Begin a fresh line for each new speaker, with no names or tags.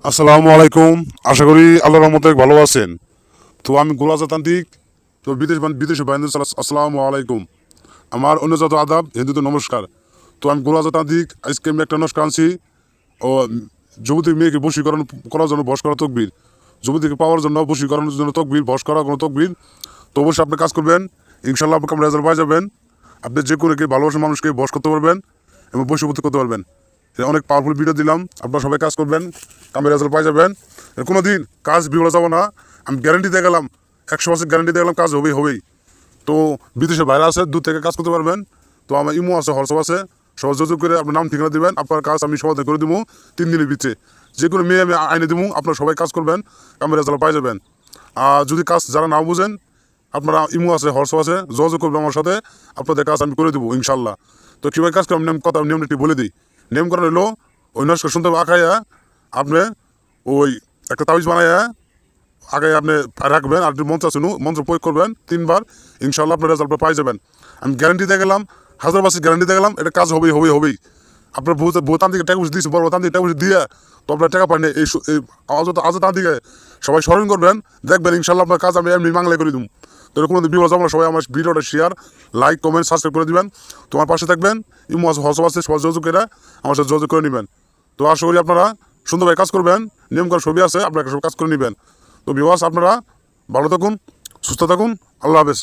আসসালামু আলাইকুম। আশা করি আল্লাহর রহমতে ভালো আছেন। তো আমি গোলাজাতান্ত্রিক, তো বিদেশি বাহিনী। আসসালামু আলাইকুম। আমার অন্য যত আদাব, হিন্দুতে নমস্কার। তো আমি গোলাজাতান্ত্রিক, আজকে আমি একটা অনুষ্ঠান আনছি। ও যুবতী মেয়েকে বশীকরণ করার জন্য বশ করা তকবীর, যুবতীকে পাওয়ার জন্য বশীকরণের জন্য তকবীর, বশ করা কোনো তকবীর। তো অবশ্যই আপনি কাজ করবেন, ইনশাল্লাহ আপনি রেজাল্ট পাই যাবেন। আপনি যে কোনো ভালোবাসার মানুষকে বশ করতে পারবেন এবং বশীভূত করতে পারবেন। এটা অনেক পাওয়ারফুল ভিডিও দিলাম, আপনারা সবাই কাজ করবেন, কামের রেজাল্ট পাই যাবেন। কোনো দিন কাজ বিগড়ে যাবো না, আমি গ্যারান্টি দিয়ে গেলাম, 100% গ্যারান্টি দিয়ে গেলাম, কাজ হবেই। তো বিদেশে বাইরে আছে, দূর থেকে কাজ করতে পারবেন। তো আমার ইমো আছে, হোয়াটসঅ্যাপ আছে, সহজ যোগাযোগ করে আপনার নাম ঠিকানা দিবেন, আপনার কাজ আমি সমাধান করে দেবো 3 দিনের ভিতরে। যে কোনো মেয়ে আমি আইনে দেবো, আপনারা সবাই কাজ করবেন, কামের রেজাল্ট পাই যাবেন। আর যদি কাজ যারা নাও বুঝেন, আপনারা ইমো আছে, হোয়াটসঅ্যাপ আছে, যোগাযোগ করবেন আমার সাথে, আপনাদের কাজ আমি করে দেবো ইনশাল্লাহ। তো কীভাবে কাজ করবেন নিয়ম একটি বলে দিই। নিয়ম করা হলো, ওই নস্কর সুন্দর আঁকাইয়া আপনি ওই একটা তাবিজ বানাইয়া আগে আপনি রাখবেন, আর মন্ত্র আছে মন্ত্র প্রয়োগ করবেন 3বার, ইনশাল্লাহ আপনার রেজাল্ট পাই যাবেন। আমি গ্যারান্টি দিয়ে গেলাম, 1000% গ্যারান্টি দিয়ে গেলাম, এটা কাজ হবেই। আপনার ভূতান্তিকে টাকা পয়সা দিয়েছি, বড় তান্ত্রিক টাকা পয়সা দিয়ে, তো আপনার টাকা পাননি। এই আজ তান্ত্রিকে সবাই স্মরণ করবেন, দেখবেন ইনশাল্লাহ আপনার কাজ আমি এমনি বাংলায় করে দেবো। তো কোনো বিপদ যাবো না, সবাই আমার ভিডিওটা শেয়ার, লাইক, কমেন্ট, সাবস্ক্রাইব করে দিবেন। তোমার পাশে থাকবেন, ইমো আছে, হোয়াটসঅ্যাপ আছে, সবাই যোগাযোগ করে আমার সাথে যোগাযোগ করে নেবেন। তো আশা করি আপনারা সুন্দরভাবে কাজ করবেন, নিয়ম করার ছবি আছে, আপনারা সব কাজ করে নেবেন। তো বিবাস আপনারা ভালো থাকুন, সুস্থ থাকুন, আল্লাহ হাফেজ।